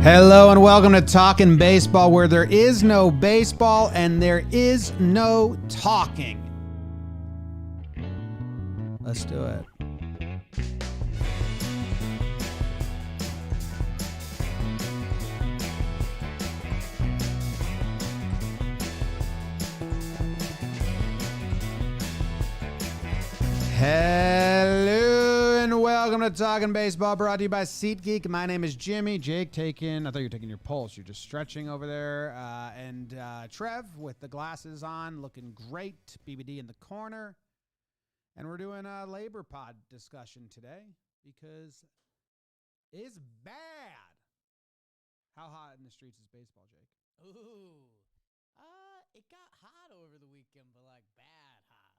Hello and welcome to Talkin' Baseball, where there is no baseball and there is no talking. Let's do it. Hello and welcome to Talkin' Baseball, brought to you by SeatGeek. My name is Jimmy. Jake taking, I thought you were taking your pulse. You're just stretching over there. And Trev with the glasses on, looking great. BBD in the corner. And we're doing a labor pod discussion today because it's bad. How hot in the streets is baseball, Jake? Ooh, it got hot over the weekend, but like bad hot,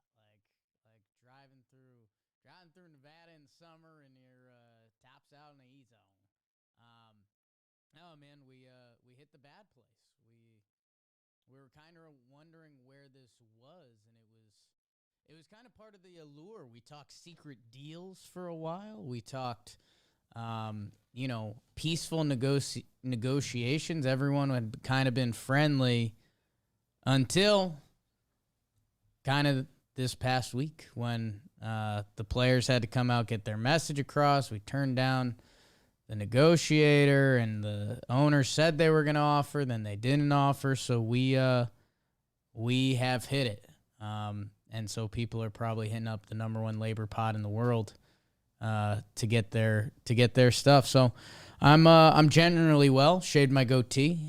like driving through Nevada in summer and your tops out in the E-zone. No, man, we hit the bad place. We were kind of wondering where this was, and it was kind of part of the allure. We talked secret deals for a while. We talked, peaceful negotiations. Everyone had kind of been friendly until kind of this past week when the players had to come out, get their message across. We turned down the negotiator, and the owner said they were going to offer, then they didn't offer. So we have hit it. And so people are probably hitting up the number one labor pod in the world to get their stuff. So I'm generally well. Shaved my goatee.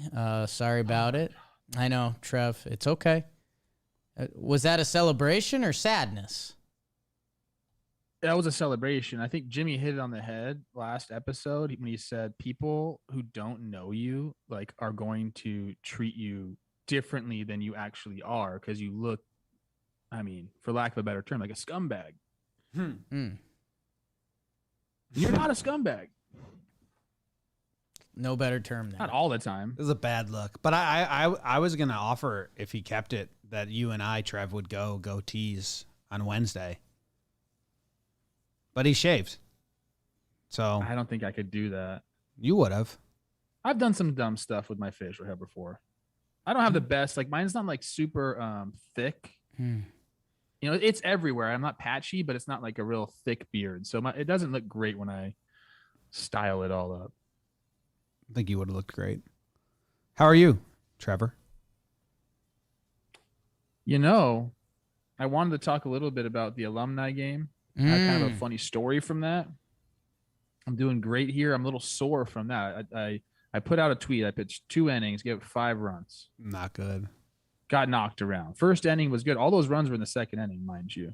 Sorry about it. I know, Trev. It's okay. Was that a celebration or sadness? That was a celebration. I think Jimmy hit it on the head last episode when he said people who don't know you are going to treat you differently than you actually are because you look, for lack of a better term, like a scumbag. You're not a scumbag. No better term than not all the time. This is a bad look. But I was going to offer, if he kept it, that you and I, Trev, would go tease on Wednesday. But he shaved. So I don't think I could do that. You would have. I've done some dumb stuff with my facial hair before. I don't have the best. Mine's not super thick. It's everywhere. I'm not patchy, but it's not like a real thick beard. So it doesn't look great when I style it all up. I think you would have looked great. How are you, Trevor? I wanted to talk a little bit about the Alumni game. I had kind of a funny story from that. I'm doing great here. I'm a little sore from that. I put out a tweet. I pitched 2 innings, gave 5 runs. Not good. Got knocked around. First inning was good. All those runs were in the second inning, mind you.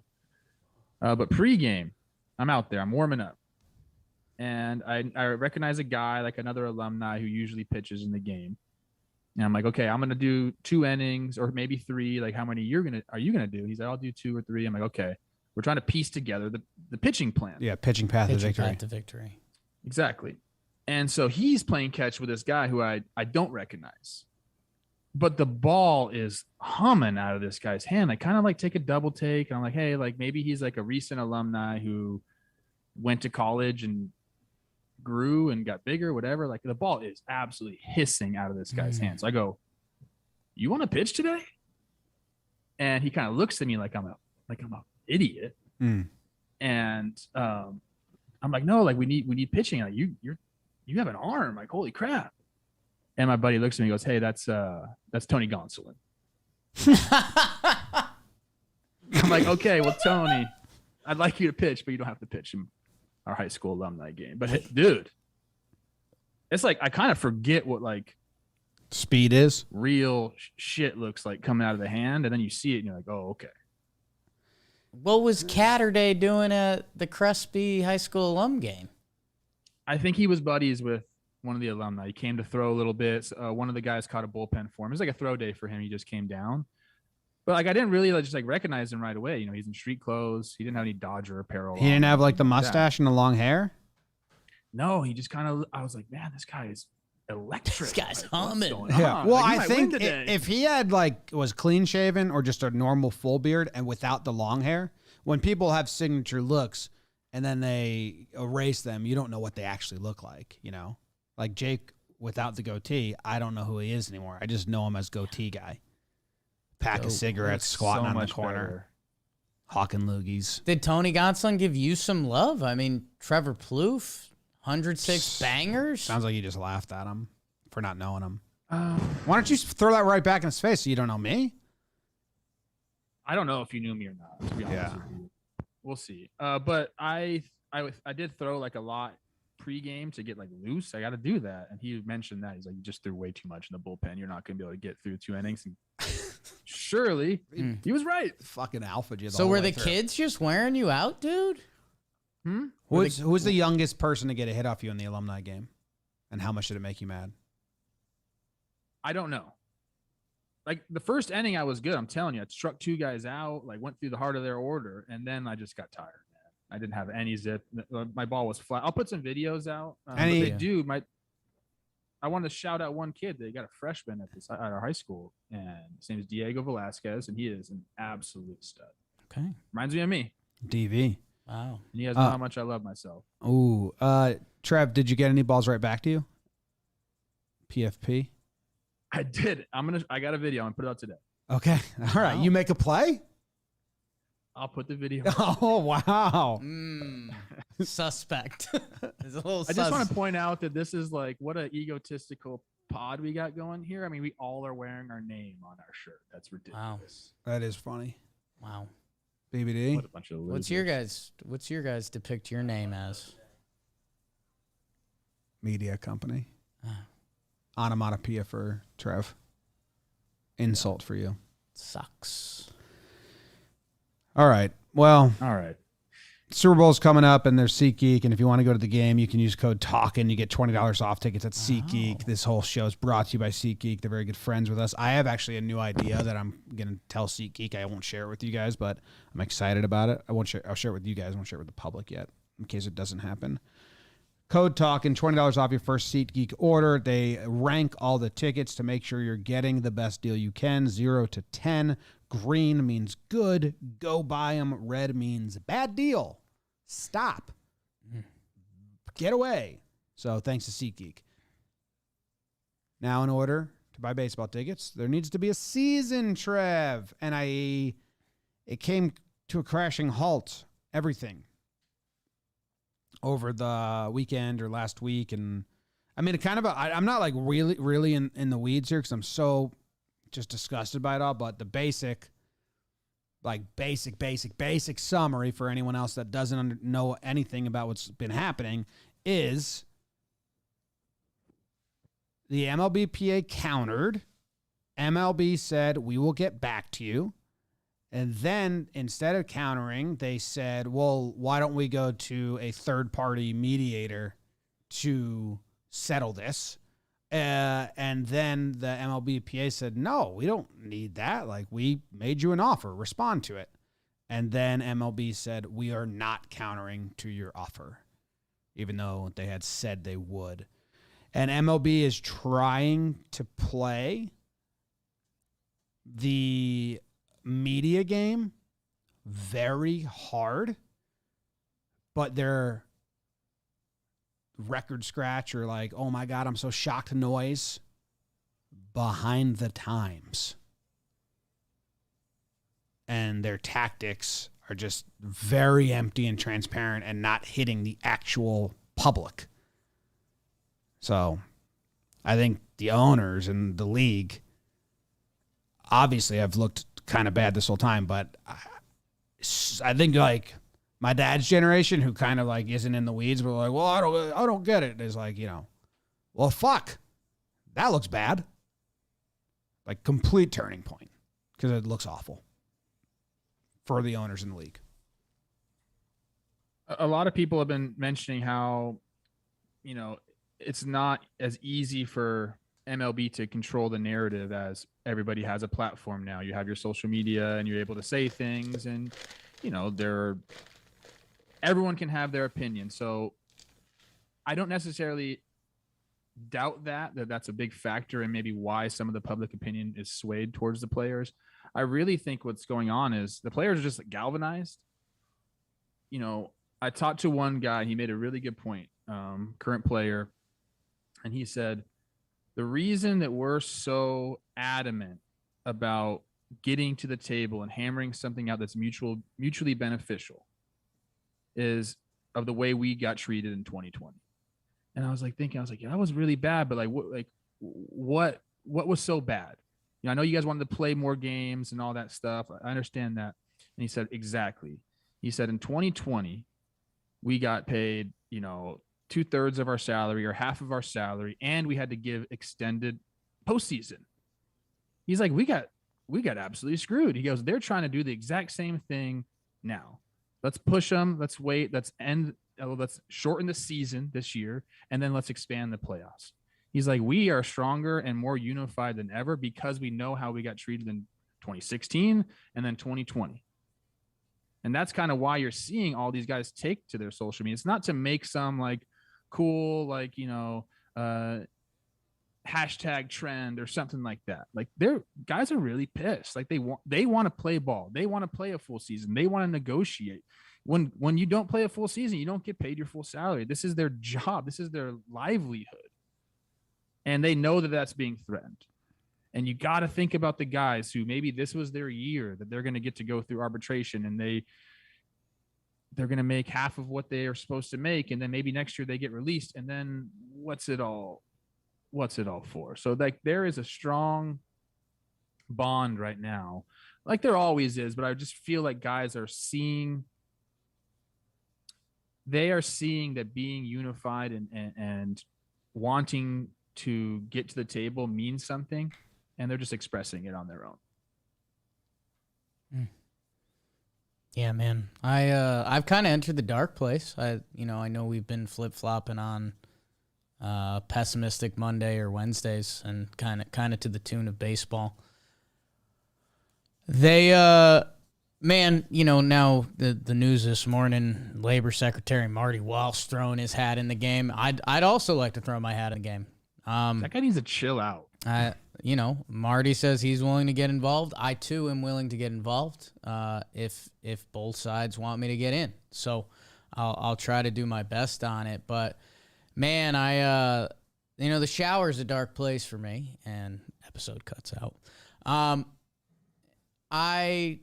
But pregame, I'm out there. I'm warming up. And I recognize a guy, like another alumni who usually pitches in the game. And I'm like, okay, I'm going to do 2 innings or maybe 3. Like, how many are you going to do? He's like, I'll do 2 or 3. I'm like, okay. We're trying to piece together the pitching plan. Yeah, pitching path to victory. Exactly. And so he's playing catch with this guy who I don't recognize. But the ball is humming out of this guy's hand. I kind of take a double take. And I'm like, hey, maybe he's a recent alumni who went to college and grew and got bigger, whatever. The ball is absolutely hissing out of this guy's hand. So I go, you want to pitch today? And he kind of looks at me like I'm a idiot. And I'm like, no, we need pitching. You have an arm. Holy crap. And my buddy looks at me and goes, hey, that's Tony Gonsolin. I'm like, okay, well, Tony, I'd like you to pitch, but you don't have to pitch in our high school alumni game. But hey, dude, it's I kind of forget what speed is. Real shit looks like coming out of the hand. And then you see it and you're like, oh, okay. What was Catterday doing at the Crespi High School alum game? I think he was buddies with one of the alumni. He came to throw a little bit. One of the guys caught a bullpen for him. It was a throw day for him. He just came down. But I didn't really recognize him right away. He's in street clothes. He didn't have any Dodger apparel. He didn't have the mustache and the long hair? No, he just kind of, I was like, man, this guy is electric. This guy's humming. Yeah. Well, I think if he had was clean shaven or just a normal full beard and without the long hair, when people have signature looks and then they erase them, you don't know what they actually look like, Like Jake without the goatee, I don't know who he is anymore. I just know him as goatee guy. Pack of cigarettes, squatting on the corner, hawking loogies. Did Tony Gonsolin give you some love? I mean, Trevor Plouffe, 106 bangers. Sounds like you just laughed at him for not knowing him. Why don't you throw that right back in his face so you don't know me? I don't know if you knew me or not, to be honest with you. We'll see. But I did throw like a lot pregame to get like loose. I got to do that. And he mentioned that. He's like, you just threw way too much in the bullpen. You're not going to be able to get through 2 innings. And surely he was right. Fucking alpha. So were the kids just wearing you out, dude? Who's the youngest person to get a hit off you in the alumni game? And how much did it make you mad? I don't know. Like the first inning, I was good. I'm telling you, I struck 2 guys out, like went through the heart of their order. And then I just got tired. I didn't have any zip. My ball was flat. I'll put some videos out. I wanted to shout out one kid. They got a freshman at our high school, and his name is Diego Velasquez, and he is an absolute stud. Okay. Reminds me of me. DV. Wow. And he has know how much I love myself. Ooh. Trev, did you get any balls right back to you? PFP? I did. I got a video. I'm gonna put it out today. Okay. All right. Wow. You make a play? I'll put the video. Oh, wow. Suspect. I just want to point out that this is like what an egotistical pod we got going here. I mean, we all are wearing our name on our shirt. That's ridiculous. Wow. That is funny. Wow. BBD. What a bunch of losers. What's your guys depict your name as? Media company. Onomatopoeia for Trev. Insult for you. Sucks. All right. Well. All right. Super Bowl's coming up, and there's SeatGeek, and if you want to go to the game, you can use code Talkin. You get $20 off tickets at SeatGeek. This whole show is brought to you by SeatGeek. They're very good friends with us. I have actually a new idea that I'm going to tell SeatGeek. I won't share it with you guys, but I'm excited about it. I'll share it with you guys. I won't share it with the public yet in case it doesn't happen. Code Talkin, $20 off your first SeatGeek order. They rank all the tickets to make sure you're getting the best deal you can, 0 to 10. Green means good. Go buy them. Red means bad deal. Stop. Get away. So thanks to SeatGeek. Now in order to buy baseball tickets, there needs to be a season, Trev. And it came to a crashing halt. Everything. Over the weekend or last week. And I mean, I'm not like really in the weeds here because I'm so just disgusted by it all, but the basic summary for anyone else that doesn't know anything about what's been happening is the MLBPA countered. MLB said, we will get back to you. And then instead of countering, they said, well, why don't we go to a third-party mediator to settle this? And then the MLBPA said, no, we don't need that. Like, we made you an offer. Respond to it. And then MLB said, we are not countering to your offer, even though they had said they would. And MLB is trying to play the media game very hard, but they're record scratch or like, oh my God, I'm so shocked noise behind the times. And their tactics are just very empty and transparent and not hitting the actual public. So I think the owners and the league obviously have looked kind of bad this whole time, but I think like my dad's generation, who kind of like isn't in the weeds, but like, well, I don't get it. Is like, well, fuck, that looks bad. Like complete turning point because it looks awful for the owners in the league. A lot of people have been mentioning how, it's not as easy for MLB to control the narrative as everybody has a platform now. You have your social media and you're able to say things and, everyone can have their opinion. So I don't necessarily doubt that's a big factor and maybe why some of the public opinion is swayed towards the players. I really think what's going on is the players are just galvanized. I talked to one guy, he made a really good point, current player. And he said, The reason that we're so adamant about getting to the table and hammering something out that's mutually beneficial is of the way we got treated in 2020. And I was like thinking, yeah, that was really bad, but what was so bad? I know you guys wanted to play more games and all that stuff. I understand that. And he said, exactly. He said in 2020, we got paid, 2/3 of our salary or half of our salary, and we had to give extended postseason. He's like, we got absolutely screwed. He goes, they're trying to do the exact same thing now. Let's push them. Let's wait. Let's shorten the season this year, and then let's expand the playoffs. He's like, we are stronger and more unified than ever because we know how we got treated in 2016 and then 2020. And that's kind of why you're seeing all these guys take to their social media. It's not to make some cool, hashtag trend or something like that. Their guys are really pissed. They want to play ball. They want to play a full season. They want to negotiate. When you don't play a full season, you don't get paid your full salary. This is their job. This is their livelihood. And they know that that's being threatened. And you got to think about the guys who maybe this was their year that they're going to get to go through arbitration, and they're going to make half of what they are supposed to make. And then maybe next year they get released. And then what's it all for? So there is a strong bond right now. There always is, but I just feel like guys are seeing that being unified and wanting to get to the table means something, and they're just expressing it on their own. Yeah, man. I've kind of entered the dark place. I know we've been flip-flopping on pessimistic Monday or Wednesdays, and kind of to the tune of baseball. They man, now the news this morning, Labor Secretary Marty Walsh throwing his hat in the game. I'd also like to throw my hat in the game. That guy needs to chill out. Marty says he's willing to get involved. I too am willing to get involved. If both sides want me to get in, so I'll try to do my best on it. But man, the shower's a dark place for me, and episode cuts out. I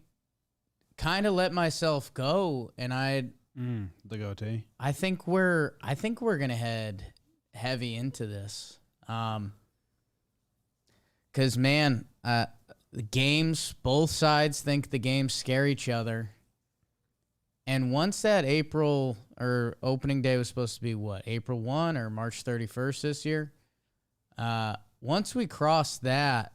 kind of let myself go, and the goatee. I think we're gonna head heavy into this. Because, man, the games, both sides think the games scare each other. And once that April or opening day was supposed to be April 1 or March 31st this year? Once we cross that,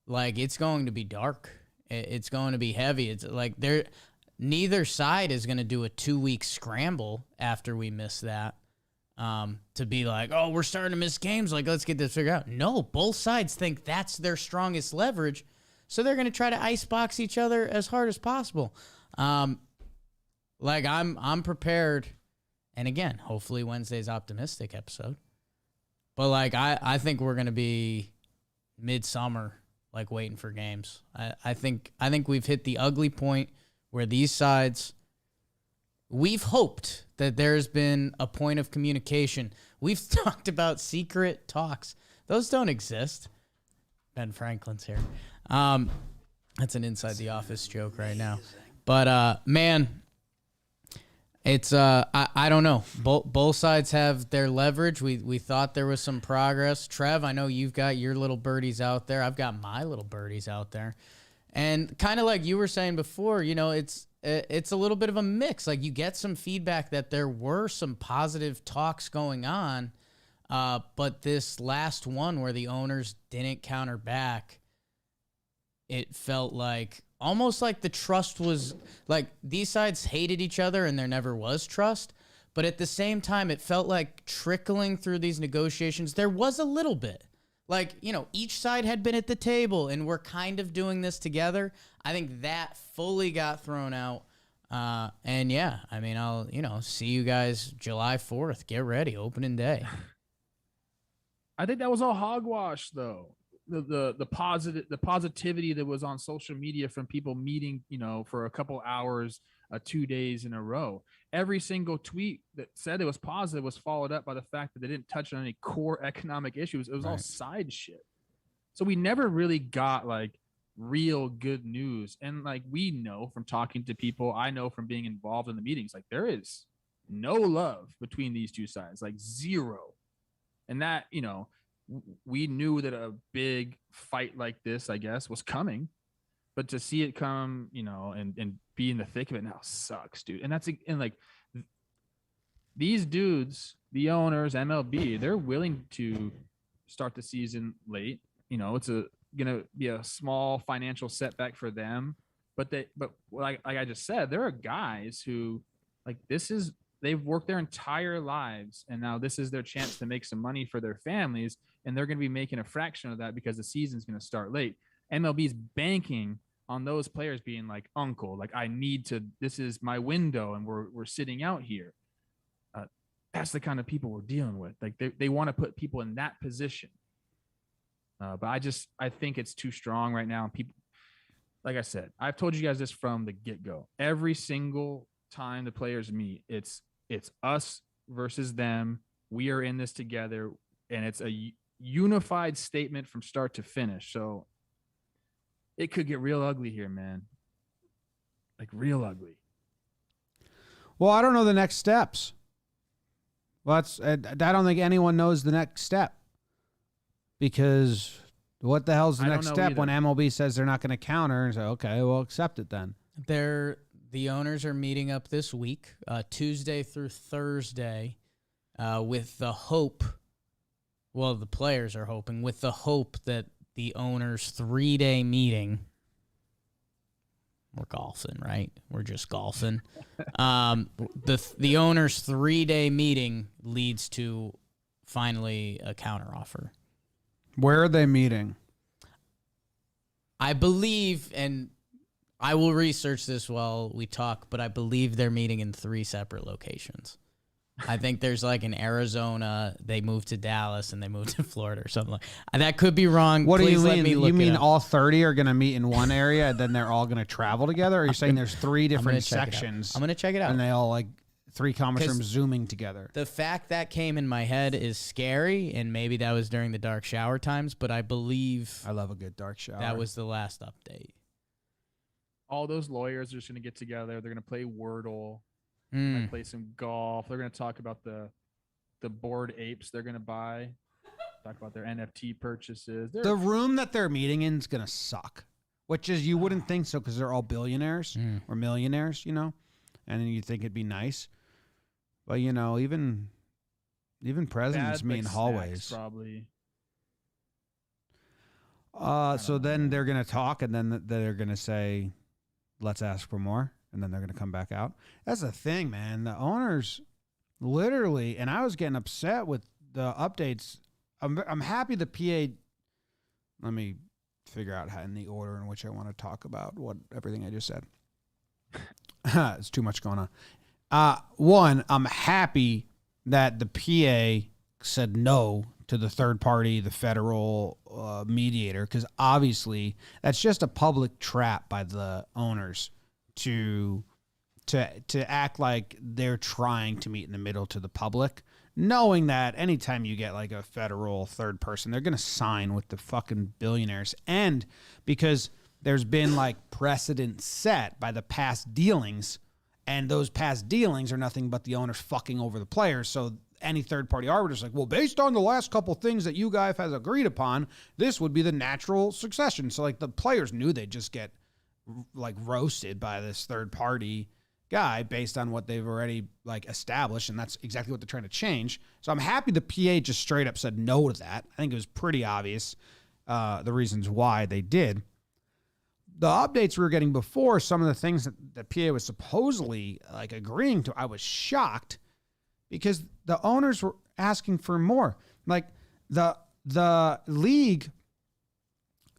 it's going to be dark. It's going to be heavy. It's neither side is going to do a 2-week scramble after we miss that. To be oh, we're starting to miss games. Let's get this figured out. No, both sides think that's their strongest leverage. So they're going to try to icebox each other as hard as possible. I'm prepared. And again, hopefully Wednesday's optimistic episode. But I think we're going to be midsummer, waiting for games. I think we've hit the ugly point where these sides, we've hoped that there's been a point of communication. We've talked about secret talks. Those don't exist. Ben Franklin's here. That's an Inside the Office joke right now. But, man, it's I don't know. Both sides have their leverage. We thought there was some progress. Trev, I know you've got your little birdies out there. I've got my little birdies out there. And kind of like you were saying before, it's a little bit of a mix. You get some feedback that there were some positive talks going on, but this last one where the owners didn't counter back, it felt almost like the trust was these sides hated each other and there never was trust. But at the same time, it felt like trickling through these negotiations, there was a little bit. Each side had been at the table and we're kind of doing this together. I think that fully got thrown out. And yeah, I'll, see you guys July 4th. Get ready. Opening day. I think that was all hogwash though. The positivity that was on social media from people meeting, for a couple hours 2 days in a row. Every single tweet that said it was positive was followed up by the fact that they didn't touch on any core economic issues. It was all side shit. So we never really got like real good news. And like we know from talking to people, I know from being involved in the meetings, like there is no love between these two sides, like zero. And that, you know, we knew that a big fight like this, I guess, was coming. But to see it come, you know, and be in the thick of it now sucks, dude. And like these dudes, the owners, MLB, they're willing to start the season late. You know, it's gonna be a small financial setback for them. But like I just said, there are guys who like they've worked their entire lives, and now this is their chance to make some money for their families, and they're going to be making a fraction of that because the season's going to start late. MLB's banking on those players being like, uncle, like this is my window, and we're sitting out here. That's the kind of people we're dealing with. Like they want to put people in that position. But I think it's too strong right now. And people, like I said, I've told you guys this from the get-go. Every single time the players meet, it's us versus them. We are in this together, and it's a unified statement from start to finish. So it could get real ugly here, man. Like real ugly. Well, I don't know the next steps. Well, I don't think anyone knows the next step, because what the hell's the next step when MLB says they're not going to counter and say, okay, we'll accept it then. The owners are meeting up this week, Tuesday through Thursday, with the hope, well, the players are hoping, with the hope that the owners' 3-day meeting, we're golfing, right? We're just golfing. The owners' 3-day meeting leads to finally a counteroffer. Where are they meeting? I believe, and I will research this while we talk, but I believe they're meeting in 3 separate locations. I think there's like in Arizona, they moved to Dallas, and they moved to Florida or something like that. That could be wrong. What Please do you let mean? me look You mean it up. all 30 are going to meet in one area, and then they're all going to travel together? Or are you saying there's 3 different sections? I'm going to check it out. And they all like 3 conference rooms zooming together. The fact that came in my head is scary, and maybe that was during the dark shower times, but I believe I love a good dark shower. that was the last update. All those lawyers are just going to get together. They're going to play Wordle. Might play some golf. They're going to talk about the bored apes they're going to buy. Talk about their NFT purchases. The room that they're meeting in is going to suck, which is you wouldn't think so because they're all billionaires or millionaires, you know, and then you'd think it'd be nice. But, you know, even presidents meet in hallways. Probably. So then they're going to talk, and then they're going to say, let's ask for more. And then they're going to come back out. That's the thing, man. The owners literally, and I was getting upset with the updates. I'm happy the PA, let me figure out how in the order in which I want to talk about everything I just said. It's too much going on. One, I'm happy that the PA said no to the third party, the federal mediator, because obviously that's just a public trap by the owners to act like they're trying to meet in the middle to the public, knowing that anytime you get like a federal third person, they're going to sign with the fucking billionaires. And because there's been like precedent set by the past dealings, and those past dealings are nothing but the owners fucking over the players. So any third party arbiter is like, well, based on the last couple things that you guys has agreed upon, this would be the natural succession. So like the players knew they'd just get like roasted by this third party guy based on what they've already like established, and that's exactly what they're trying to change. So I'm happy the PA just straight up said no to that. I think it was pretty obvious the reasons why they did. The updates we were getting before, some of the things that the PA was supposedly like agreeing to, I was shocked because the owners were asking for more. Like the league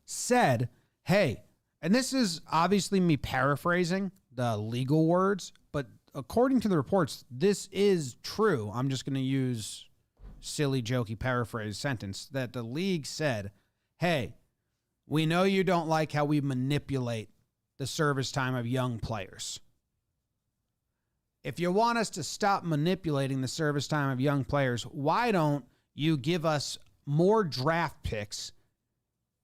said, hey, and this is obviously me paraphrasing the legal words, but according to the reports, this is true. I'm just going to use silly, jokey paraphrase sentence that the league said, hey, we know you don't like how we manipulate the service time of young players. if you want us to stop manipulating the service time of young players, why don't you give us more draft picks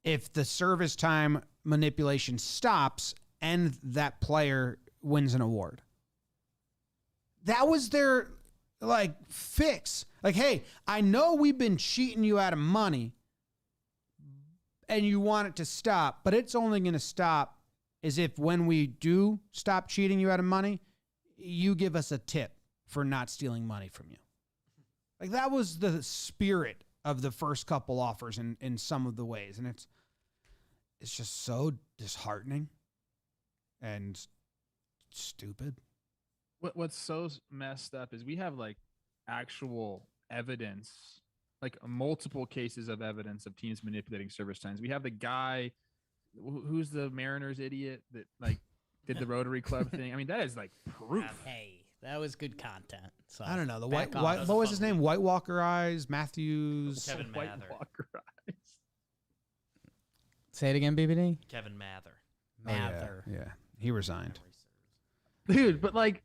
if the service time manipulation stops and that player wins an award? That was their fix. Like, hey, I know we've been cheating you out of money and you want it to stop, but it's only going to stop is if when we do stop cheating you out of money, you give us a tip for not stealing money from you. Like, that was the spirit of the first couple offers in some of the ways. And it's just so disheartening and stupid. What's so messed up is we have like actual evidence, like multiple cases of evidence of teams manipulating service times. We have the guy who's the Mariners idiot that like did the Rotary Club thing. I mean, that is like proof. Hey, that was good content. So I don't know. The back white off. what was his name? White Walker Eyes, Matthews. Kevin White Mather. Walker eyes. Say it again, BBD. Kevin Mather. Mather. Yeah, he resigned. Dude, but like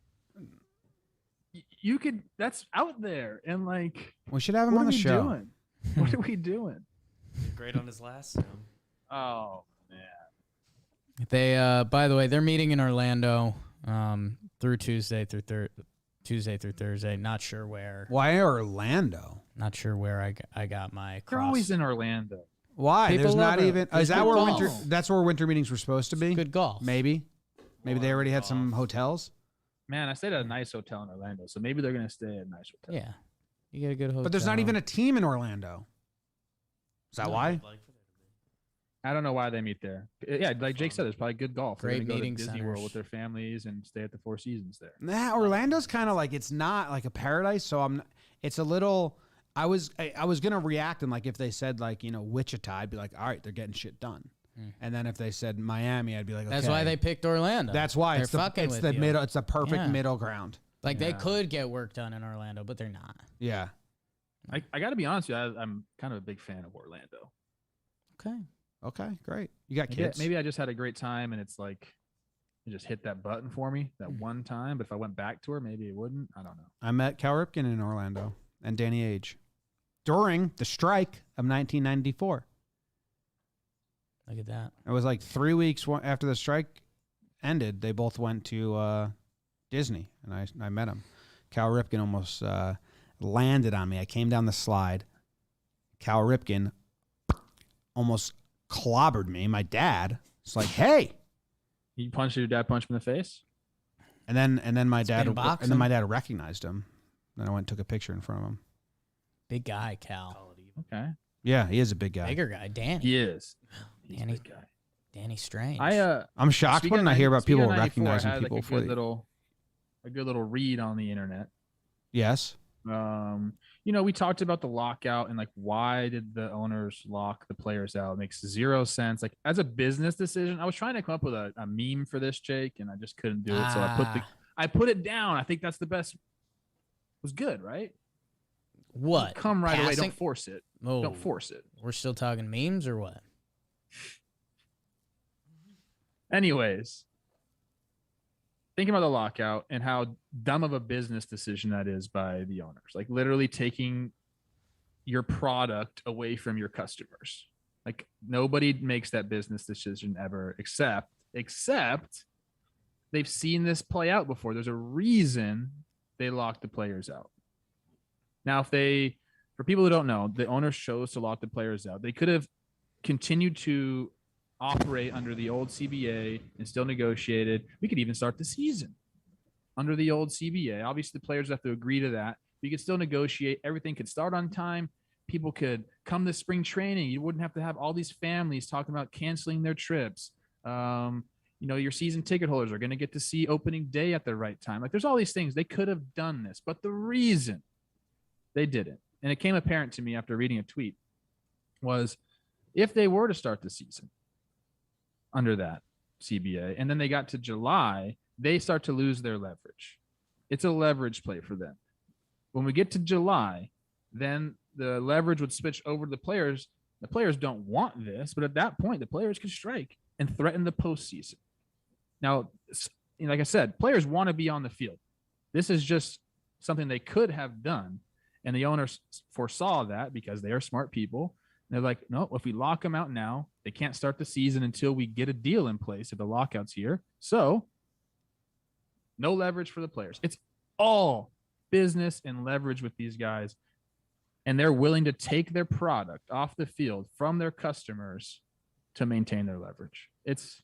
you could, that's out there, and like We should have him what on are the we show. doing? What are we doing? Did great on his last Zoom. Oh man. They, by the way, they're meeting in Orlando through Tuesday through Thursday. Not sure where. Why Orlando? Not sure where I got my. They're always in Orlando. Why? People There's love not it. even. There's Is that good where golf. winter? That's where winter meetings were supposed to be. Good golf. Maybe they already had some hotels. Man, I stayed at a nice hotel in Orlando, so maybe they're gonna stay at a nice hotel. Yeah, you get a good hotel. But there's not even a team in Orlando. Is that why? I'd like for there to be. I don't know why they meet there. Yeah, like Jake said, there's probably good golf. They're Great gonna go to meeting Disney centers. World with their families and stay at the Four Seasons there. Nah, Orlando's kind of like, it's not like a paradise. So it's a little. I was gonna react, and like if they said like Wichita, I'd be like, all right, they're getting shit done. And then if they said Miami, I'd be like, okay. That's why they picked Orlando. That's why They're it's the fucking it's with the you. middle. It's the perfect Yeah. middle ground. Like they Yeah. could get work done in Orlando, but they're not. Yeah. I got to be honest with you, I'm kind of a big fan of Orlando. Okay. Okay. Great. You got Maybe, kids. maybe I just had a great time, and it's like it just hit that button for me that one time. But if I went back to her, maybe it wouldn't. I don't know. I met Cal Ripken in Orlando and Danny Ainge during the strike of 1994. Look at that. It was like 3 weeks after the strike ended. They both went to Disney, and I met him. Cal Ripken almost landed on me. I came down the slide. Cal Ripken almost clobbered me. My dad. It's like, hey. You punched your dad, punched him in the face. And then my dad been boxing. recognized him. Then I went and took a picture in front of him. Big guy, Cal. Call it even. Okay, Yeah, he is a big guy. Bigger guy, Danny. he is. He's Danny- a big guy. Danny Strange. I'm shocked Speaking when of I hear about speaking people of 94, I recognizing had, people like, for a good little read on the internet. Yes. We talked about the lockout and like why did the owners lock the players out? It makes zero sense. Like as a business decision, I was trying to come up with a meme for this, Jake, and I just couldn't do it. So I put it down. I think that's the best. It was good, right? What? Come right away. Passing? Don't force it. Oh, Don't force it. We're still talking memes or what? Anyways, thinking about the lockout and how dumb of a business decision that is by the owners, like literally taking your product away from your customers. Like nobody makes that business decision ever, except they've seen this play out before. There's a reason they locked the players out. Now, for people who don't know, the owners chose to lock the players out. They could have continued to operate under the old CBA and still negotiated. We could even start the season under the old CBA. Obviously, the players have to agree to that. You could still negotiate. Everything could start on time. People could come to spring training. You wouldn't have to have all these families talking about canceling their trips. Your season ticket holders are going to get to see opening day at the right time. Like there's all these things. They could have done this, but the reason they didn't, and it came apparent to me after reading a tweet, was if they were to start the season under that CBA, and then they got to July, they start to lose their leverage. It's a leverage play for them. When we get to July, then the leverage would switch over to the players. The players don't want this, but at that point, the players could strike and threaten the postseason. Now, like I said, players want to be on the field. This is just something they could have done. And the owners foresaw that because they are smart people. They're like, no, if we lock them out now, they can't start the season until we get a deal in place if the lockout's here. So no leverage for the players. It's all business and leverage with these guys. And they're willing to take their product off the field from their customers to maintain their leverage. It's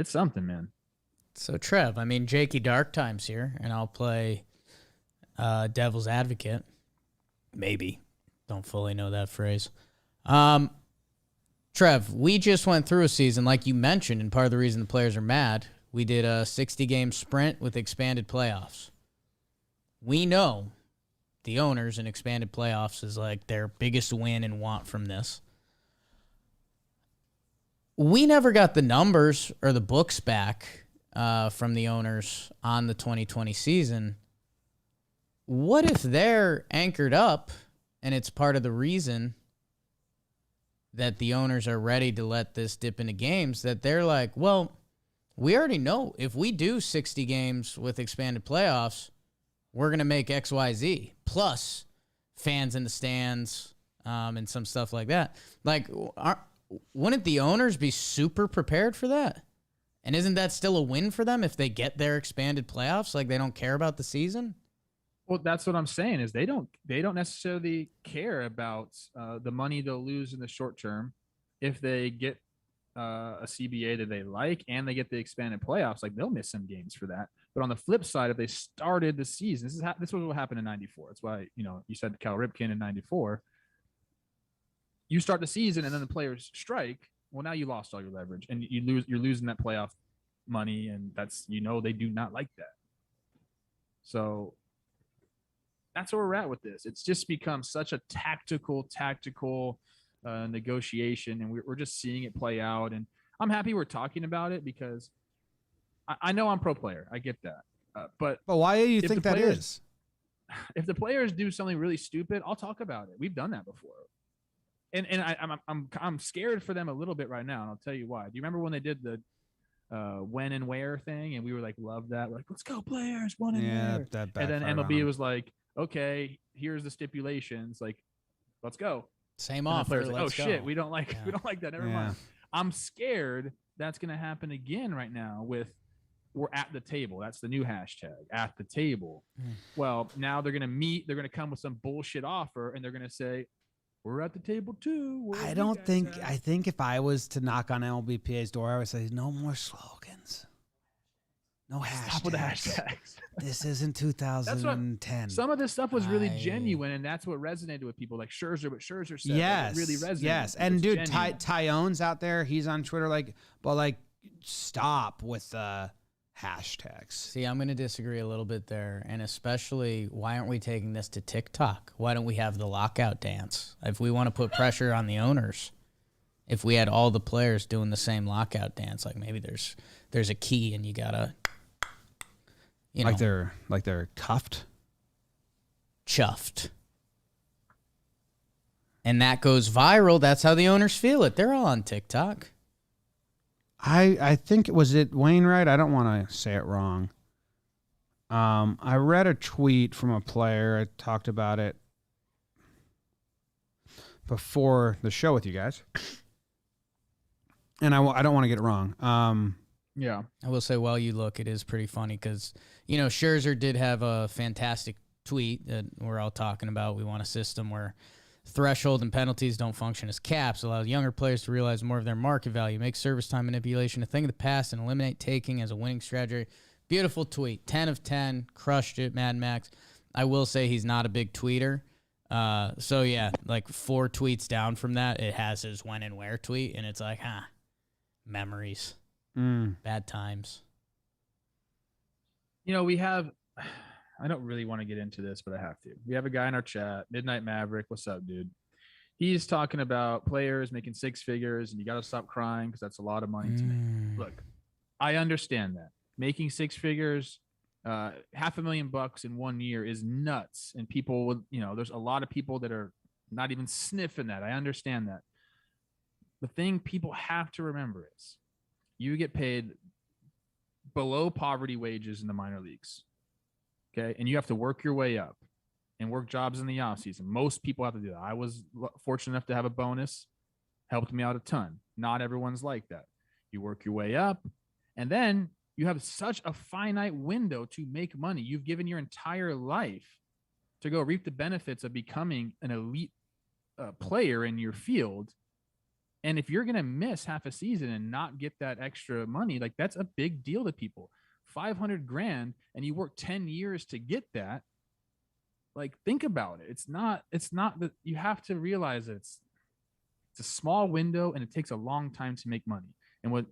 something, man. So, Trev, I mean, Jakey Dark Time's here, and I'll play devil's advocate. Maybe. Don't fully know that phrase. Trev, we just went through a season, like you mentioned, and part of the reason the players are mad, we did a 60-game sprint with expanded playoffs. We know the owners in expanded playoffs is like their biggest win and want from this. We never got the numbers or the books back from the owners on the 2020 season. What if they're anchored up and it's part of the reason that the owners are ready to let this dip into games, that they're like, well, we already know if we do 60 games with expanded playoffs, we're going to make XYZ plus fans in the stands and some stuff like that. Like, wouldn't the owners be super prepared for that? And isn't that still a win for them if they get their expanded playoffs? Like, they don't care about the season? Well, that's what I'm saying is they don't necessarily care about the money they'll lose in the short term if they get a CBA that they like and they get the expanded playoffs. Like, they'll miss some games for that. But on the flip side, if they started the season, this was what happened in '94. That's why you said Cal Ripken in '94. You start the season and then the players strike. Well, now you lost all your leverage and you're losing that playoff money, and that's they do not like that. So that's where we're at with this. It's just become such a tactical negotiation, and we're just seeing it play out. And I'm happy we're talking about it because I know I'm pro player. I get that. But why do you think that is? If the players do something really stupid, I'll talk about it. We've done that before. And I'm scared for them a little bit right now, and I'll tell you why. Do you remember when they did the when and where thing, and we were like, love that. We're like, let's go Players, when and where. And then MLB was like, okay, here's the stipulations. Like, let's go. Same and offer. Like, let's oh go. shit, we don't like that. Never mind. I'm scared that's gonna happen again right now with we're at the table. That's the new hashtag, at the table. Well, now they're gonna meet, they're gonna come with some bullshit offer, and they're gonna say, we're at the table too. I think if I was to knock on MLBPA's door, I would say, no more slogans. No hashtags. Stop with the hashtags. This isn't 2010. Some of this stuff was really genuine, and that's what resonated with people. Like Scherzer, what Scherzer said. Yes. Like, it really resonated. Yes. And dude, Tyone's out there. He's on Twitter. Stop with the hashtags. See, I'm going to disagree a little bit there. And especially, why aren't we taking this to TikTok? Why don't we have the lockout dance? If we want to put pressure on the owners, if we had all the players doing the same lockout dance, like maybe there's a key and you got to, like they're cuffed, chuffed. And that goes viral. That's how the owners feel it. They're all on TikTok. I think was it Wainwright? I don't want to say it wrong. I read a tweet from a player. I talked about it before the show with you guys, and I don't want to get it wrong. Yeah, I will say, while you look, it is pretty funny because Scherzer did have a fantastic tweet that we're all talking about. We want a system where threshold and penalties don't function as caps, allows younger players to realize more of their market value, make service time manipulation a thing of the past, and eliminate taking as a winning strategy. Beautiful tweet. 10 of 10. Crushed it, Mad Max. I will say he's not a big tweeter. So, yeah, like 4 tweets down from that, it has his when and where tweet, and it's like, memories. Bad times. We have... I don't really want to get into this, but I have to. We have a guy in our chat, Midnight Maverick. What's up, dude? He's talking about players making 6 figures, and you got to stop crying because that's a lot of money to make. Look, I understand that. Making 6 figures, $500,000 in 1 year is nuts. And people would, there's a lot of people that are not even sniffing that. I understand that. The thing people have to remember is you get paid below poverty wages in the minor leagues. Okay. And you have to work your way up and work jobs in the off season. Most people have to do that. I was fortunate enough to have a bonus, helped me out a ton. Not everyone's like that. You work your way up, and then you have such a finite window to make money. You've given your entire life to go reap the benefits of becoming an elite player in your field. And if you're going to miss half a season and not get that extra money, like that's a big deal to people. $500,000 and you work 10 years to get that. Like, think about it. It's not that you have to realize that it's a small window and it takes a long time to make money. And what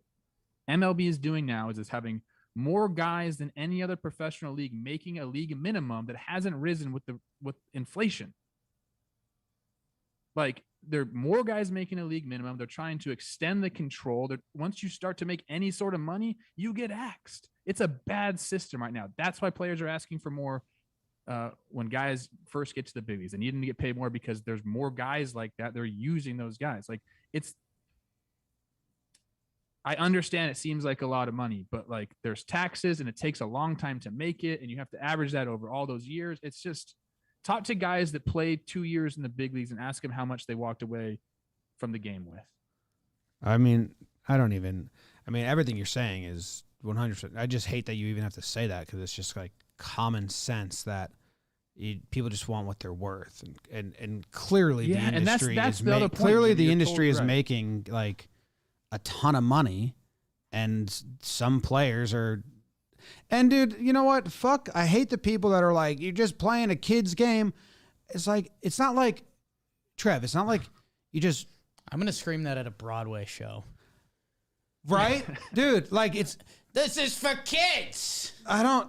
MLB is doing now is having more guys than any other professional league making a league minimum that hasn't risen with inflation. Like, there are more guys making a league minimum. They're trying to extend the control. Once you start to make any sort of money, you get axed. It's a bad system right now. That's why players are asking for more when guys first get to the big leagues. They need them to get paid more because there's more guys like that. They're using those guys. Like, I understand it seems like a lot of money, but like there's taxes and it takes a long time to make it. And you have to average that over all those years. It's just, talk to guys that played 2 years in the big leagues and ask them how much they walked away from the game with. I mean, everything you're saying is 100%. I just hate that you even have to say that because it's just like common sense that people just want what they're worth. And clearly the industry is making like a ton of money, and some players are. And dude, you know what? Fuck, I hate the people that are like, you're just playing a kid's game. It's like, it's not like, Trev, it's not like you just. I'm going to scream that at a Broadway show. Right? Dude, like this is for kids. You're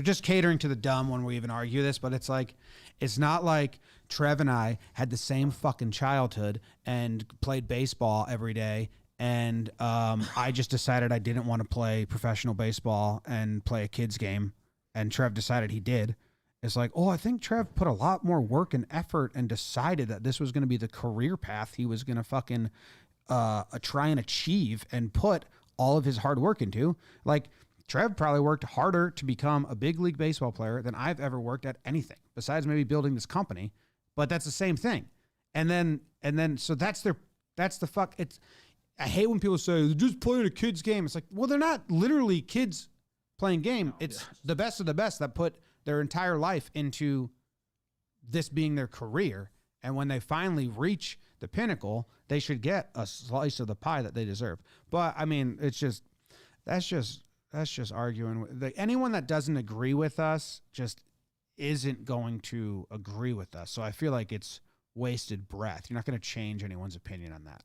just catering to the dumb when we even argue this, but it's like, it's not like Trev and I had the same fucking childhood and played baseball every day. And I just decided I didn't want to play professional baseball and play a kid's game. And Trev decided he did. It's like, I think Trev put a lot more work and effort and decided that this was going to be the career path he was going to fucking try and achieve and put all of his hard work into. Like, Trev probably worked harder to become a big league baseball player than I've ever worked at anything, besides maybe building this company. But that's the same thing. And then, so that's the fuck. I hate when people say they're just playing a kid's game. It's like, well, they're not literally kids playing game. It's the best of the best that put their entire life into this being their career. And when they finally reach the pinnacle, they should get a slice of the pie that they deserve. But I mean, that's just arguing. Like, anyone that doesn't agree with us just isn't going to agree with us. So I feel like it's wasted breath. You're not going to change anyone's opinion on that.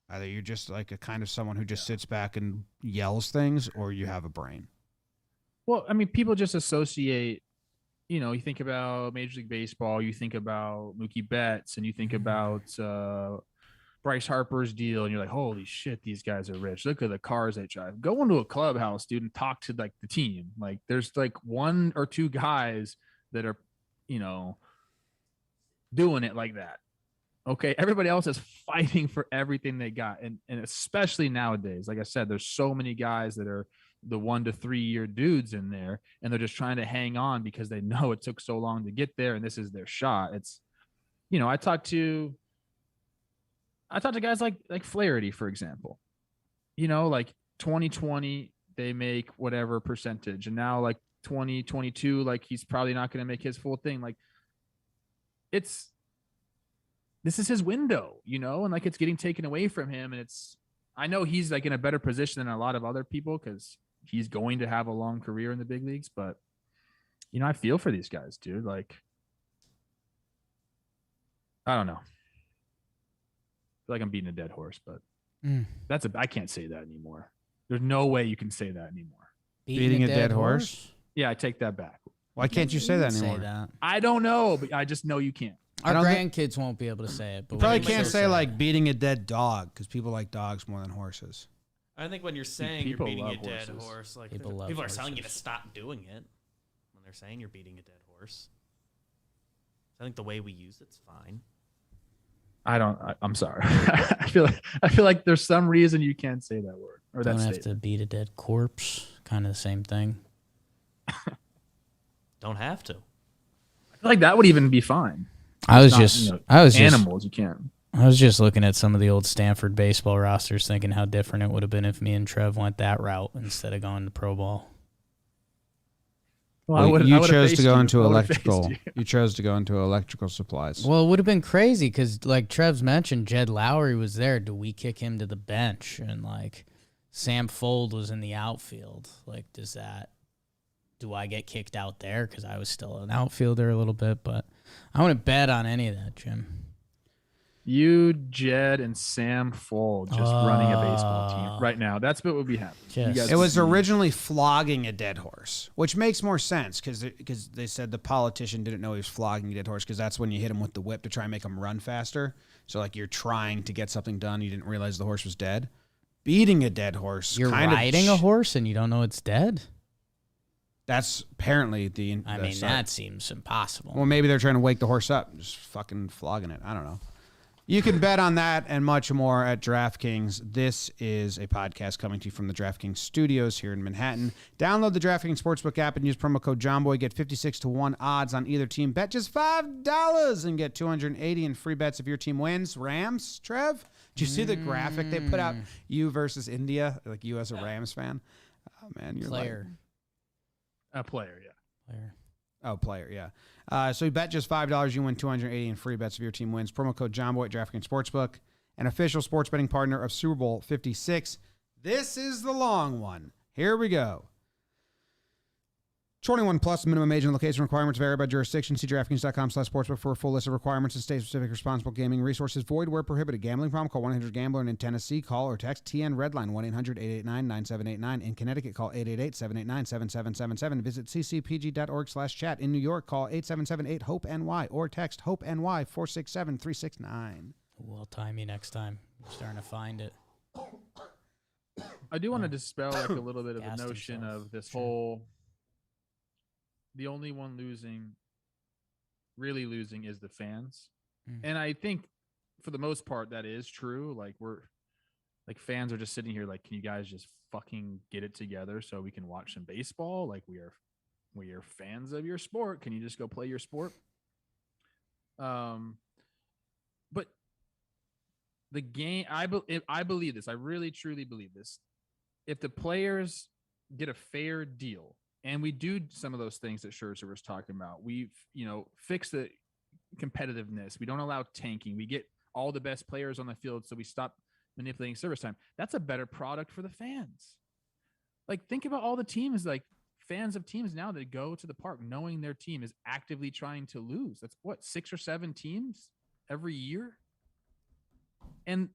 Either you're just like a kind of someone who just sits back and yells things, or you have a brain. Well, I mean, people just associate, you think about Major League Baseball, you think about Mookie Betts, and you think about Bryce Harper's deal, and you're like, holy shit, these guys are rich. Look at the cars they drive. Go into a clubhouse, dude, and talk to like the team. Like, there's like one or two guys that are, doing it like that. Okay, everybody else is fighting for everything they got. And especially nowadays, like I said, there's so many guys that are the 1 to 3 year dudes in there, and they're just trying to hang on because they know it took so long to get there and this is their shot. It's, I talked to guys like Flaherty, for example. Like 2020, they make whatever percentage, and now like 2022, like he's probably not going to make his full thing. Like, this is his window, and like it's getting taken away from him. And I know he's like in a better position than a lot of other people because he's going to have a long career in the big leagues. But, I feel for these guys, dude. Like, I don't know. I feel like I'm beating a dead horse, but I can't say that anymore. There's no way you can say that anymore. Beating a dead horse? Yeah, I take that back. Why can't you say that anymore? I don't know, but I just know you can't. Our grandkids won't be able to say it. But you probably can't say like beating a dead dog because people like dogs more than horses. I think when you're saying you're beating a dead horse, like people are telling you to stop doing it when they're saying you're beating a dead horse. So I think the way we use it's fine. I'm sorry. I feel like there's some reason you can't say that word or that Don't have statement. to beat a dead corpse. Kind of the same thing. Don't have to. I feel like that would even be fine. I was animals. You can't. I was just looking at some of the old Stanford baseball rosters, thinking how different it would have been if me and Trev went that route instead of going to pro ball. Well, you chose to go into electrical. You chose to go into electrical supplies. Well, it would have been crazy because, like Trev's mentioned, Jed Lowry was there. Do we kick him to the bench? And like Sam Fold was in the outfield. Like, do I get kicked out there because I was still an outfielder a little bit? But I wouldn't bet on any of that, Jim. You, Jed, and Sam Fold just running a baseball team right now. That's what would be happening. It was originally flogging a dead horse, which makes more sense because they said the politician didn't know he was flogging a dead horse because that's when you hit him with the whip to try and make him run faster. So like you're trying to get something done, you didn't realize the horse was dead. Beating a dead horse. You're riding a horse and you don't know it's dead? That's apparently that seems impossible. Well, maybe they're trying to wake the horse up, just fucking flogging it. I don't know. You can bet on that and much more at DraftKings. This is a podcast coming to you from the DraftKings studios here in Manhattan. Download the DraftKings Sportsbook app and use promo code JOHNBOY. Get 56-1 odds on either team. Bet just $5 and get $280 in free bets if your team wins. Rams, Trev? Did you see the graphic they put out? You versus India, like you as a Rams fan? Oh, man, you're player. A player, yeah. Player. Oh, player, yeah. So you bet just $5, you win $280 in free bets if your team wins. Promo code JOHNBOY at DraftKings Sportsbook, an official sports betting partner of Super Bowl 56. This is the long one. Here we go. 21 plus minimum age and location requirements vary by jurisdiction. See DraftKings.com/sportsbook for a full list of requirements and state-specific responsible gaming resources. Void where prohibited. Gambling problem? Call 1-800-GAMBLER. And in Tennessee, call or text TN Redline 1-800-889-9789. In Connecticut, call 888-789-7777. Visit ccpg.org/chat. In New York, call 877-8-HOPE-NY or text HOPE-NY 467-369. We'll time you next time. We're starting to find it. I do want to dispel like a little bit of the notion of this whole. The only one really losing is the fans. And I think for the most part, that is true. Like fans are just sitting here like, can you guys just fucking get it together so we can watch some baseball? Like we are fans of your sport. Can you just go play your sport? But the game, I believe this. I really, truly believe this. If the players get a fair deal, and we do some of those things that Scherzer was talking about. We've, fixed the competitiveness. We don't allow tanking. We get all the best players on the field, so we stop manipulating service time. That's a better product for the fans. Like, think about all the teams, like fans of teams now that go to the park knowing their team is actively trying to lose. That's 6 or 7 teams every year. And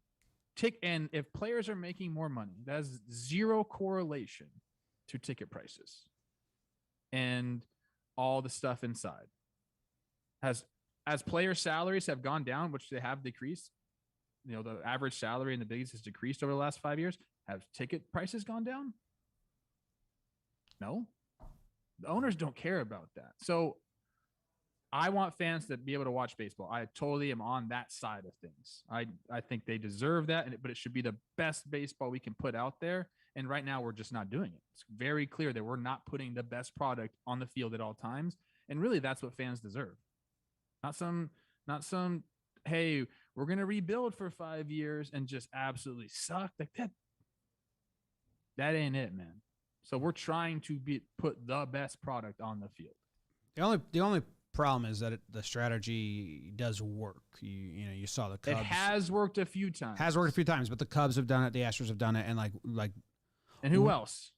if players are making more money, that has zero correlation to ticket prices. And all the stuff inside as player salaries have gone down, which they have decreased, the average salary in the bigs has decreased over the last 5 years. Have ticket prices gone down? No, the owners don't care about that. So I want fans to be able to watch baseball. I totally am on that side of things. I think they deserve that, but it should be the best baseball we can put out there. And right now we're just not doing it. It's very clear that we're not putting the best product on the field at all times. And really that's what fans deserve. Not some, hey, we're going to rebuild for 5 years and just absolutely suck like that. That ain't it, man. So we're trying to put the best product on the field. The only problem is that the strategy does work. You saw the Cubs. It has worked a few times. But the Cubs have done it. The Astros have done it. And like. And who else?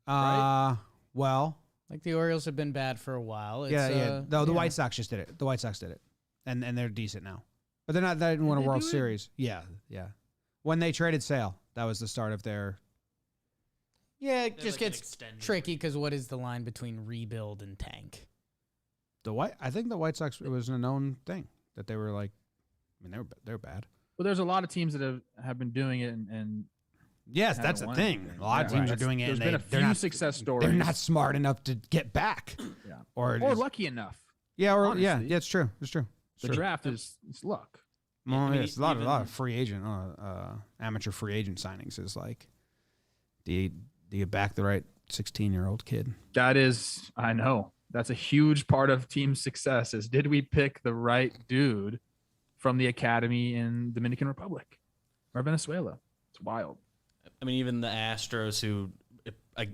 Right? Well, like the Orioles have been bad for a while. It's, No, the White Sox just did it. The White Sox did it, and they're decent now. But they're not. They didn't win a World Series. Yeah. When they traded Sale, that was the start of their. Yeah, it just gets tricky because what is the line between rebuild and tank? I think the White Sox, it was a known thing that they were like. I mean, they're bad. Well, there's a lot of teams that have been doing it and yes, that's the thing. A lot of teams are doing it. There's been a few success stories. They're not smart enough to get back, or lucky enough. Yeah, it's true. The draft is luck. Well, it's a lot of free agent, amateur free agent signings is like, do you back the right 16-year-old kid? That is, I know. That's a huge part of team success is, did we pick the right dude from the academy in Dominican Republic or Venezuela? It's wild. I mean, even the Astros, who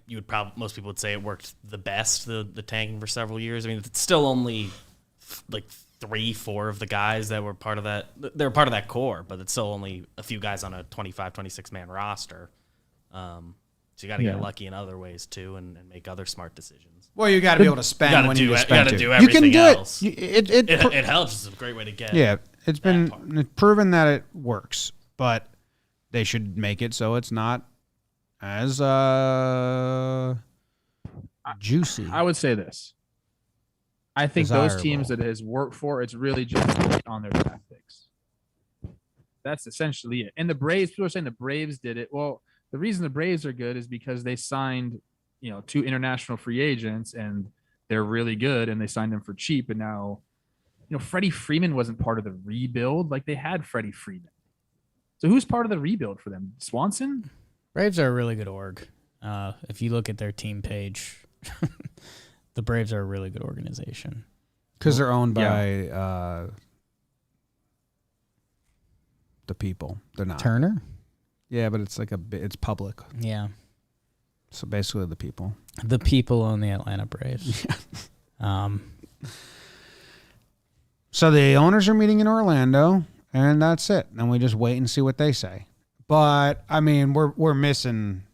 you would probably, most people would say it worked the best, the tanking for several years. I mean, it's still only like 3-4 of the guys that were part of that. They're part of that core, but it's still only a few guys on a 25, 26 man roster. So you got to get lucky in other ways too, and make other smart decisions. Well, you got to be able to spend when you spend. You got to do everything you can do else. It helps. It's a great way to get. Yeah, it's been proven that it works, but they should make it so it's not as juicy. I would say this. I think those teams that it has worked for, it's really just on their draft picks. That's essentially it. And the Braves, people are saying the Braves did it. Well, the reason the Braves are good is because they signed, 2 international free agents, and they're really good, and they signed them for cheap. And now, Freddie Freeman wasn't part of the rebuild. Like, they had Freddie Freeman. So who's part of the rebuild for them? Swanson? Braves are a really good org. If you look at their team page, the Braves are a really good organization. Because they're owned by the people. They're not. Turner? Yeah, but it's it's public. Yeah. So basically the people. The people own the Atlanta Braves. Yeah. So the owners are meeting in Orlando, and that's it. And we just wait and see what they say. But, I mean, we're missing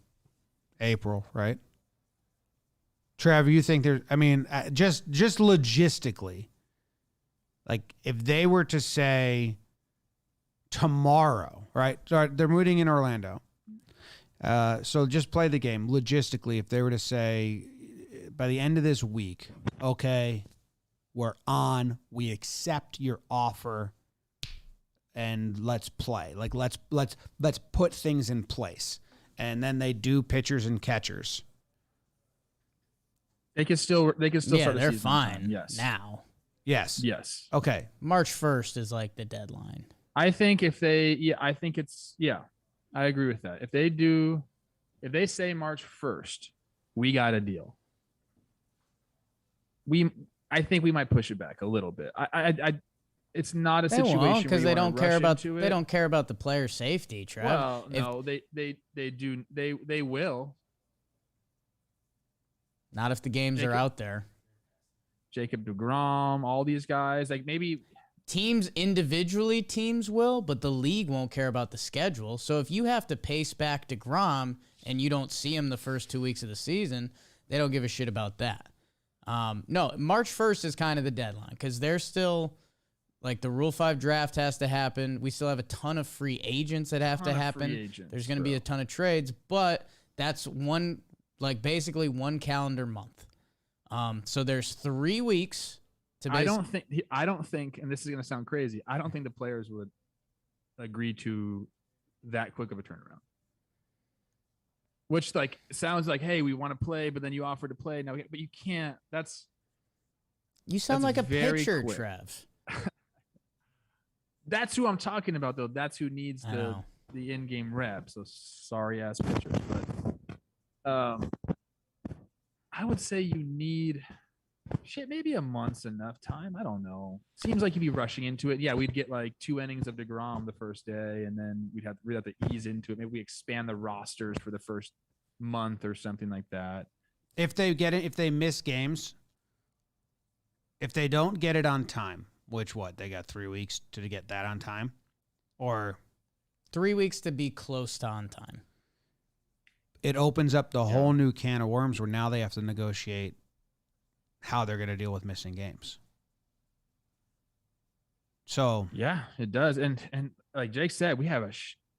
April, right? Trav, you think there's, just logistically, like if they were to say tomorrow, right? So they're meeting in Orlando. So just play the game. Logistically, if they were to say by the end of this week, okay, we're on, we accept your offer, and let's play. Like let's put things in place. And then they do pitchers and catchers. They can still start the they're season fine yes. now. Yes. Okay. March 1st is like the deadline. I think I agree with that. If they say March 1st, we got a deal. I think we might push it back a little bit. It's not a situation because they don't care about the player safety, Trev. Well, no, they do. They will. Not if the games are out there. Jacob deGrom, all these guys, like maybe teams will, but the league won't care about the schedule. So if you have to pace back deGrom and you don't see him the first 2 weeks of the season, they don't give a shit about that. No, March 1st is kind of the deadline because they're still like the Rule 5 draft has to happen. We still have a ton of free agents that have to happen. There's going to be a ton of trades, but that's basically one calendar month. So there's 3 weeks to I don't think, and this is going to sound crazy, I don't think the players would agree to that quick of a turnaround. Which sounds like, hey, we want to play, but then you offer to play now, but you can't. You sound like a pitcher, quick. Trev. That's who I'm talking about, though. That's who needs the in-game rep. So sorry ass pitchers, but I would say you need maybe a month's enough time. I don't know. Seems like you'd be rushing into it. Yeah, we'd get like 2 innings of deGrom the first day, and then we'd have to ease into it. Maybe we expand the rosters for the first month or something like that. If they miss games, if they don't get it on time, which they got 3 weeks to get that on time, or 3 weeks to be close to on time. It opens up the whole new can of worms where now they have to negotiate how they're going to deal with missing games. So yeah, it does. And like Jake said, we have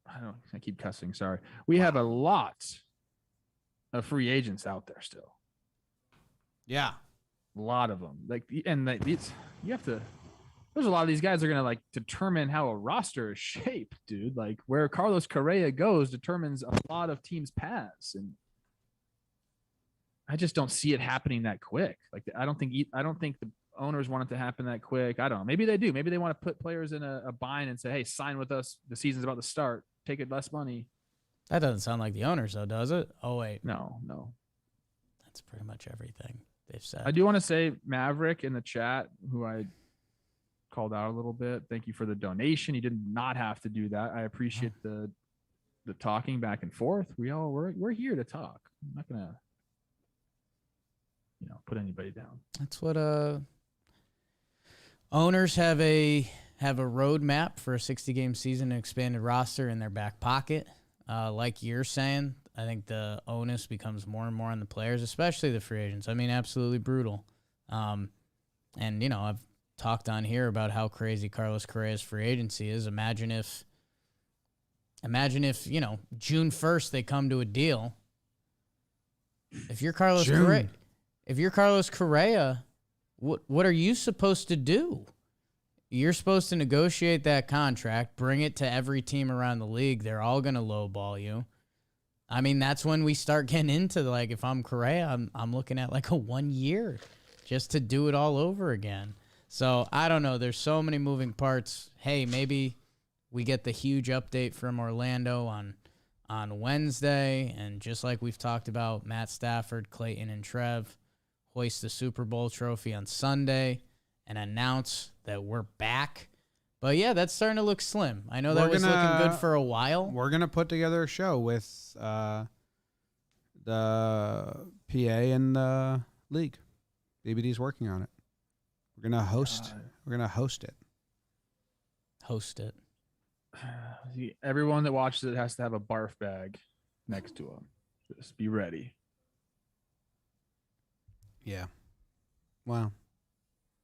I keep cussing. Sorry. We have a lot of free agents out there still. Yeah. A lot of them. There's a lot of these guys are going to determine how a roster is shaped, dude. Like where Carlos Correa goes determines a lot of teams' paths. And I just don't see it happening that quick. Like I don't think owners want it to happen that quick. I don't know. Maybe they do. Maybe they want to put players in a bind and say, hey, sign with us. The season's about to start. Take it less money. That doesn't sound like the owners, though, does it? Oh, wait. No. That's pretty much everything they've said. I do want to say Maverick in the chat, who I called out a little bit. Thank you for the donation. You did not have to do that. I appreciate the talking back and forth. We're here to talk. I'm not gonna put anybody down. That's what owners have a roadmap for a 60-game season and expanded roster in their back pocket. Like you're saying, I think the onus becomes more and more on the players, especially the free agents. I mean, absolutely brutal. And I've talked on here about how crazy Carlos Correa's free agency is. Imagine if June 1st they come to a deal. If you're Carlos Correa, what are you supposed to do? You're supposed to negotiate that contract, bring it to every team around the league. They're all going to lowball you. I mean, that's when we start getting into, like, if I'm Correa, I'm looking at like a 1 year just to do it all over again. So I don't know. There's so many moving parts. Hey, maybe we get the huge update from Orlando on Wednesday. And just like we've talked about, Matt Stafford, Clayton, and Trev hoist the Super Bowl trophy on Sunday and announce that we're back. But yeah, that's starting to look slim. I know that was looking good for a while. We're going to put together a show with the PA and the league. BBD's working on it. We're going to host. We're going to host it. Host it. Everyone that watches it has to have a barf bag next to them. Just be ready. Yeah. Wow.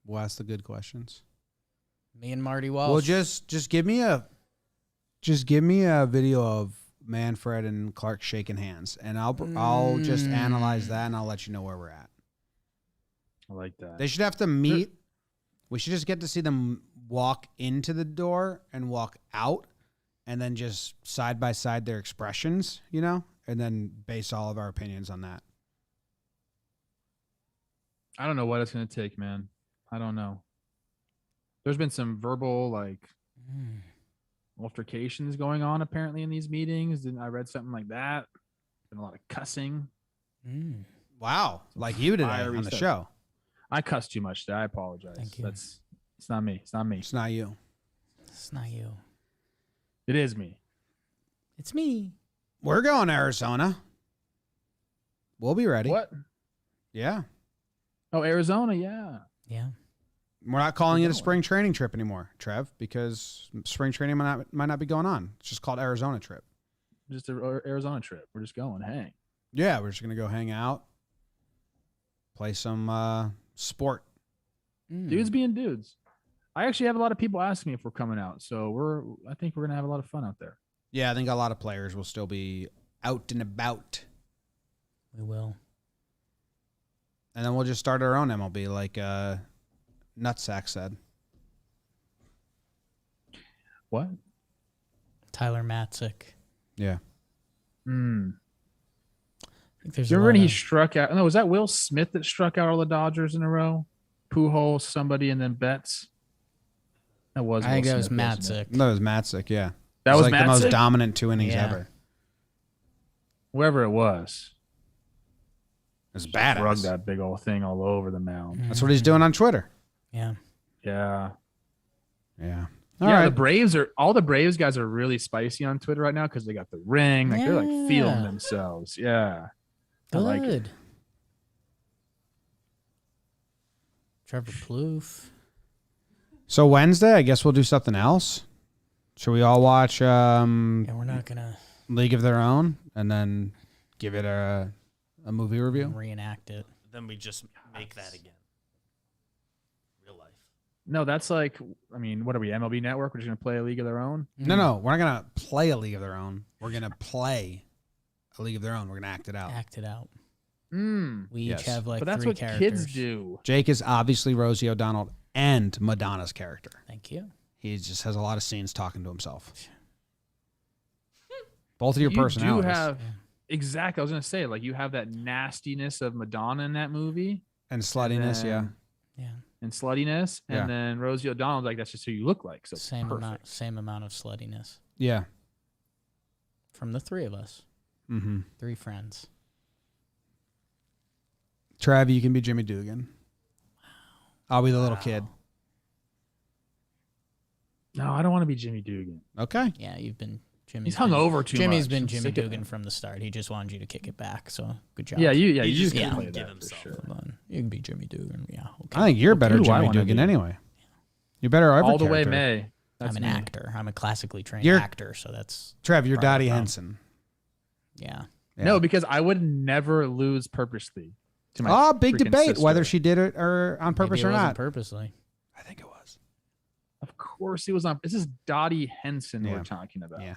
We'll ask the good questions. Me and Marty Walsh. Well, just give me a video of Manfred and Clark shaking hands, and I'll just analyze that, and I'll let you know where we're at. I like that. They should have to meet. We should just get to see them walk into the door and walk out, and then just side by side their expressions, and then base all of our opinions on that. I don't know what it's going to take, man. I don't know. There's been some verbal altercations going on apparently in these meetings. And I read something like that. Been a lot of cussing. Wow, like you today on the show. I cussed too much today. I apologize. Thank you. It's not me. It's not me. It's not you. It's not you. It is me. It's me. We're going to Arizona. We'll be ready. What? Yeah. Oh, Arizona. Yeah. Yeah. We're not calling it a spring training trip anymore, Trev, because spring training might not be going on. It's just called Arizona trip. Just an Arizona trip. We're just going. Hang. Yeah, we're just going to go hang out, play some sport. Dudes being dudes. I actually have a lot of people asking me if we're coming out. So I think we're going to have a lot of fun out there. Yeah, I think a lot of players will still be out and about. We will. And then we'll just start our own MLB like Nutsack said. What? Tyler Matzik. Yeah. I think there's Remember when he struck out? No, was that Will Smith that struck out all the Dodgers in a row? Pujols, somebody, and then Betts. That was. I think Will that was Smith, wasn't it? Matzik. No, it was Matzik, yeah. That was like Matzik? the most dominant 2 innings Yeah. ever. Whoever it was. It was badass. Drug that big old thing all over the mound. That's what he's doing on Twitter. Yeah. Yeah. Yeah. The Braves guys are really spicy on Twitter right now because they got the ring. Like they're like feeling themselves. Yeah. Good. I like it. Trevor Plouffe. So Wednesday, I guess we'll do something else. Should we all watch Yeah, we're not gonna League of Their Own and then give it a movie review? reenact it. Then we just make that again. Real life. No, that's like, I mean, what are we, MLB Network? We're just going to play a League of Their Own? No, we're not going to play a League of Their Own. We're going to play a League of Their Own. We're going to act it out. Act it out. Mm. We Yes. each have like But that's 3 what characters. kids do. Jake is obviously Rosie O'Donnell and Madonna's character. Thank you. He just has a lot of scenes talking to himself. Both of your You personalities. do have, exactly, I was going to say, like, you have that nastiness of Madonna in that movie. And sluttiness, And yeah. then Yeah. and sluttiness, Yeah. and then Rosie O'Donnell's like, that's just who you look like. So Same perfect. amount of sluttiness Yeah. from the three of us. Mm-hmm. 3 friends. Trav, you can be Jimmy Dugan. I'll be the little kid. No, I don't want to be Jimmy Dugan. Okay. Yeah, you've been Jimmy. He's hung over too Jimmy's much. been I'm Jimmy sick of Dugan him. from the start. He just wanted you to kick it back. So good job. Yeah, you He just can couldn't play give that for himself. sure. Hold on. You can be Jimmy Dugan. Yeah. Okay. I think you're better who do I Jimmy wanna Dugan be? anyway. You're better every All the way, character. May. That's I'm an me. actor. I'm a classically trained You're- actor. So that's Trev, you're Part of the Dottie problem. Henson. yeah. Yeah. No, because I would never lose purposely. To my Oh, big freaking debate sister. whether she did it or on purpose Maybe it or wasn't not. purposely. I think it was. Of course, he was on. This is Dottie Henson Yeah. we're talking about. Yeah.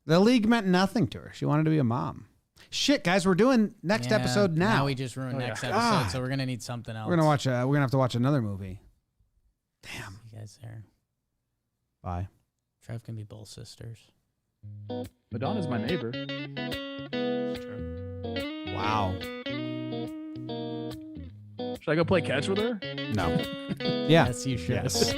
The league meant nothing to her. She wanted to be a mom. Shit, guys, we're doing next Yeah, episode now. we just ruined Oh, yeah. next episode, God. so we're gonna need something else. We're gonna watch. We're gonna have to watch another movie. Damn. You guys there. Bye. Trev can be both sisters. Madonna's my neighbor. Wow. Should I go play catch with her? No. Yeah. Yes, you should. Yes.